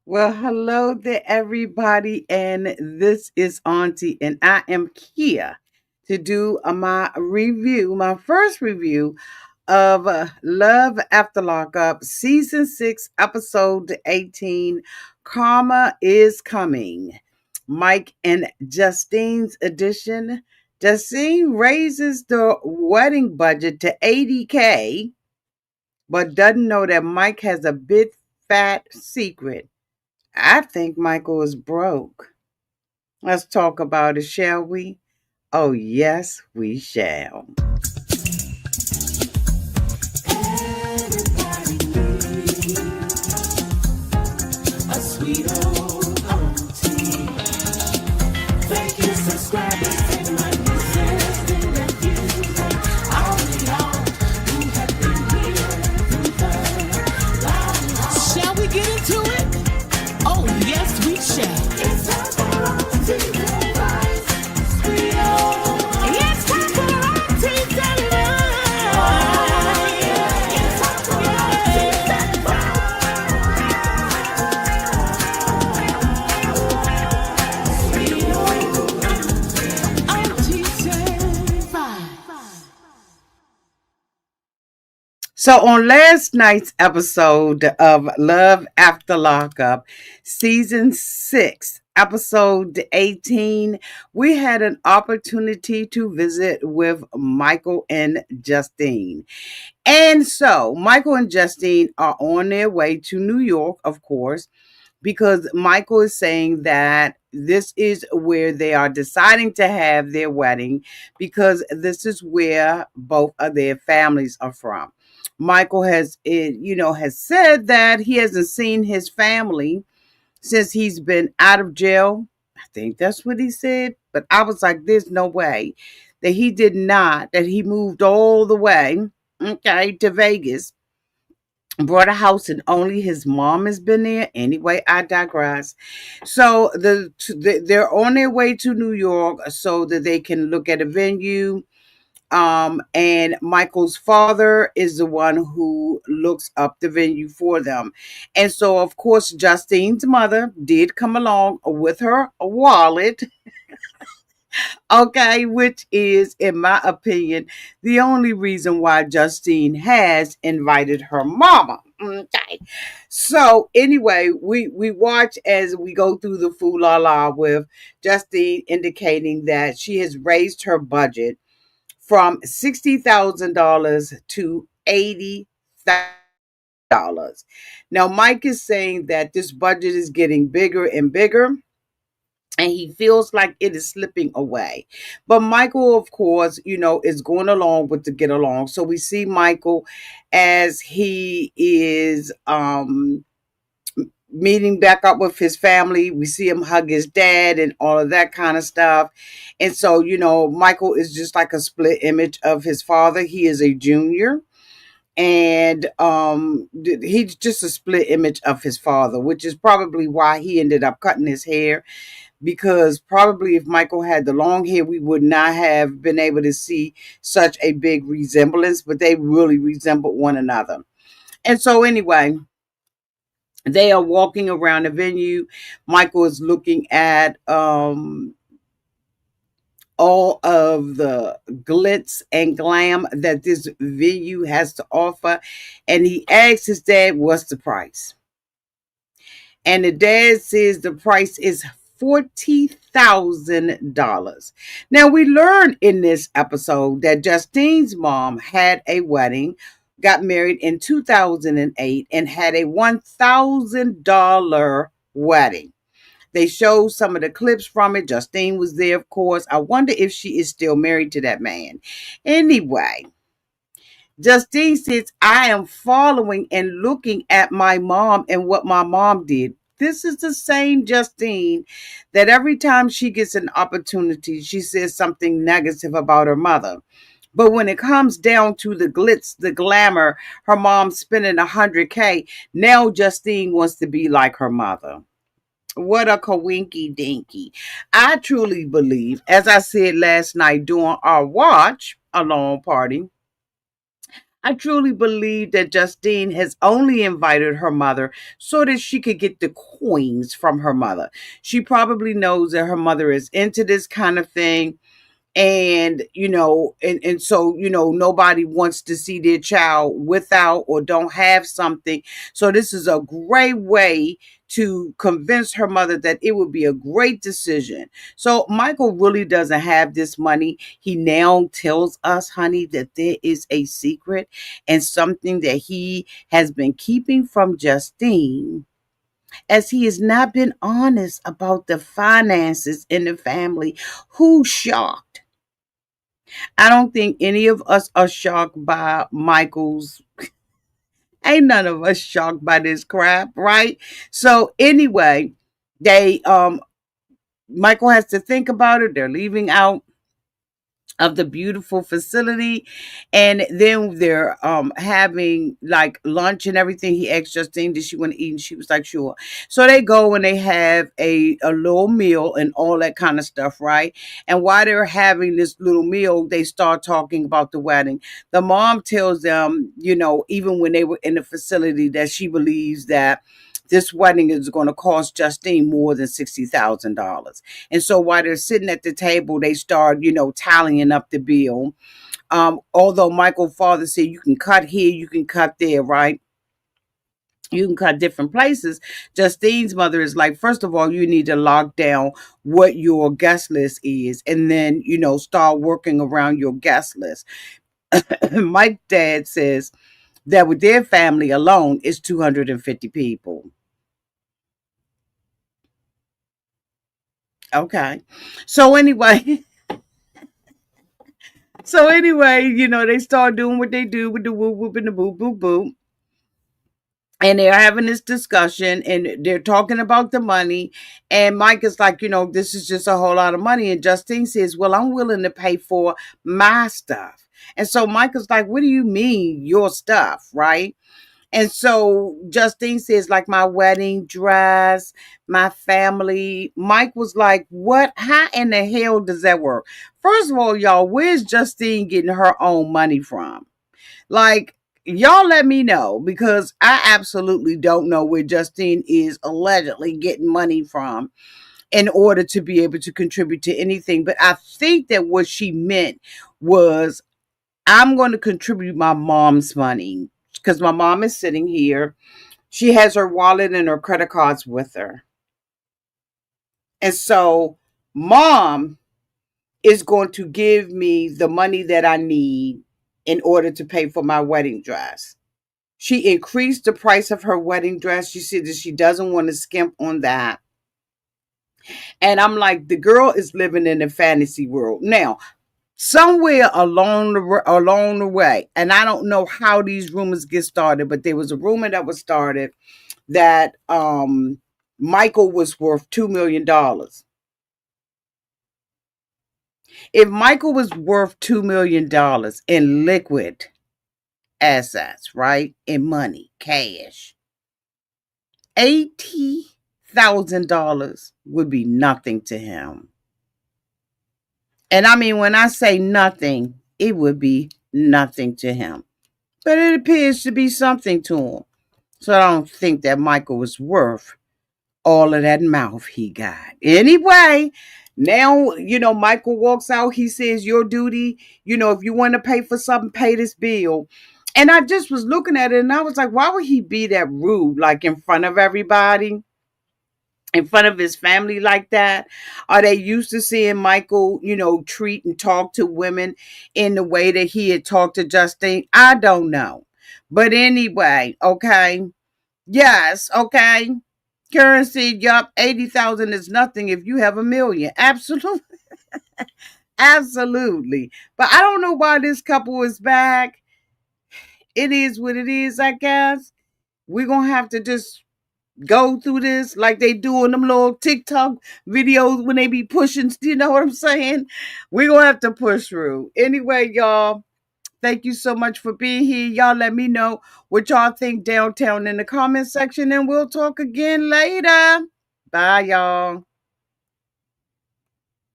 Well, hello there, everybody, and this is Auntie, and I am here to do my first review of Love After Lockup, Season 6, Episode 18, Karma is Coming. Mike and Justine's edition. Justine raises the wedding budget to 80K, but doesn't know that Mike has a big fat secret. I think Michael is broke. Let's talk about it, shall we? Oh, yes, we shall. A sweet old auntie. Thank you, subscribers and my nieces and nephews and all y'all who have been here through the long haul. Shall we get into it? Oh, yes, we shall. It's time for Auntie's advice. Sweet old. It's time for Auntie's advice. Oh, yeah. It's time for Auntie's advice. So, on last night's episode of Love After Lockup, Season 6, Episode 18, we had an opportunity to visit with Michael and Justine. And so, Michael and Justine are on their way to New York, of course, because Michael is saying that this is where they are deciding to have their wedding because this is where both of their families are from. Michael has said that he hasn't seen his family since he's been out of jail. I think that's what he said, but I was like, there's no way that he did not, that he moved all the way, okay, to Vegas, bought a house and only his mom has been there. Anyway, I digress. So they're on their way to New York so that they can look at a venue. And Michael's father is the one who looks up the venue for them. And so, of course, Justine's mother did come along with her wallet. Okay, which is, in my opinion, the only reason why Justine has invited her mama. Okay. So anyway, we watch as we go through the Foo La La with Justine indicating that she has raised her budget from $60,000 to $80,000. Now, Mike is saying that this budget is getting bigger and bigger, and he feels like it is slipping away. But Michael, of course, is going along with the get along. So we see Michael as he is meeting back up with his family. We see him hug his dad and all of that kind of stuff. And so, Michael is just like a split image of his father. He is a junior. And he's just a split image of his father, which is probably why he ended up cutting his hair, because probably if Michael had the long hair, we would not have been able to see such a big resemblance, but they really resembled one another. And so anyway, they are walking around the venue. Michael is looking at all of the glitz and glam that this venue has to offer. And he asks his dad, what's the price? And the dad says the price is $40,000. Now, we learned in this episode that Justine's mom had a wedding, got married in 2008, and had a $1,000 wedding. They showed some of the clips from it. Justine was there, of course. I wonder if she is still married to that man. Anyway, Justine says, I am following and looking at my mom and what my mom did. This is the same Justine that every time she gets an opportunity, she says something negative about her mother. But when it comes down to the glitz, the glamour, her mom spending $100K, now Justine wants to be like her mother. What a coinky dinky. I truly believe, as I said last night during our watch along party, I truly believe that Justine has only invited her mother so that she could get the coins from her mother. She probably knows that her mother is into this kind of thing, and and so nobody wants to see their child without or don't have something. So this is a great way to convince her mother that it would be a great decision. So Michael really doesn't have this money. He now tells us, honey, that there is a secret and something that he has been keeping from Justine, as he has not been honest about the finances in the family. Who's shocked? I don't think any of us are shocked by Michael's. Ain't none of us shocked by this crap, right? So anyway, they Michael has to think about it. They're leaving out of the beautiful facility, and then they're having like lunch and everything. He asked Justine, did she want to eat, and she was like, sure. So they go and they have a little meal and all that kind of stuff, right? And while they're having this little meal, they start talking about the wedding. The mom tells them, even when they were in the facility, that she believes that this wedding is going to cost Justine more than $60,000. And so while they're sitting at the table, they start, tallying up the bill. Although Michael's father said you can cut here, you can cut there, right? You can cut different places. Justine's mother is like, first of all, you need to lock down what your guest list is, and then, start working around your guest list. Mike's dad says that with their family alone, it's 250 people. Okay. So anyway, they start doing what they do with the whoop whoop and the boop boop boop. And they're having this discussion and they're talking about the money. And Mike is like, this is just a whole lot of money. And Justine says, well, I'm willing to pay for my stuff. And so Mike is like, what do you mean your stuff? Right. And so Justine says, like, my wedding dress, my family. Mike was like, what? How in the hell does that work? First of all, y'all, where's Justine getting her own money from? Like, y'all let me know, because I absolutely don't know where Justine is allegedly getting money from in order to be able to contribute to anything. But I think that what she meant was, I'm going to contribute my mom's money because my mom is sitting here. She has her wallet and her credit cards with her. And so mom is going to give me the money that I need in order to pay for my wedding dress. She increased the price of her wedding dress. She said that she doesn't want to skimp on that. And I'm like, the girl is living in a fantasy world. Now, somewhere along the way, and I don't know how these rumors get started, but there was a rumor that was started that Michael was worth $2 million. If Michael was worth $2 million in liquid assets, right, in money, cash, $80,000 would be nothing to him. And I mean, when I say nothing, it would be nothing to him. But it appears to be something to him. So I don't think that Michael was worth all of that mouth he got. Anyway, now, Michael walks out. He says, your duty, if you want to pay for something, pay this bill. And I just was looking at it and I was like, why would he be that rude, like in front of everybody? In front of his family like that? Are they used to seeing Michael, treat and talk to women in the way that he had talked to Justine? I don't know. But anyway, okay. Yes, okay. Currency, yup, 80,000 is nothing if you have a million. Absolutely. Absolutely. But I don't know why this couple is back. It is what it is, I guess. We're going to have to just go through this like they do in them little TikTok videos when they be pushing. You know what I'm saying? We're going to have to push through. Anyway, y'all, thank you so much for being here. Y'all let me know what y'all think downtown in the comment section, and we'll talk again later. Bye, y'all.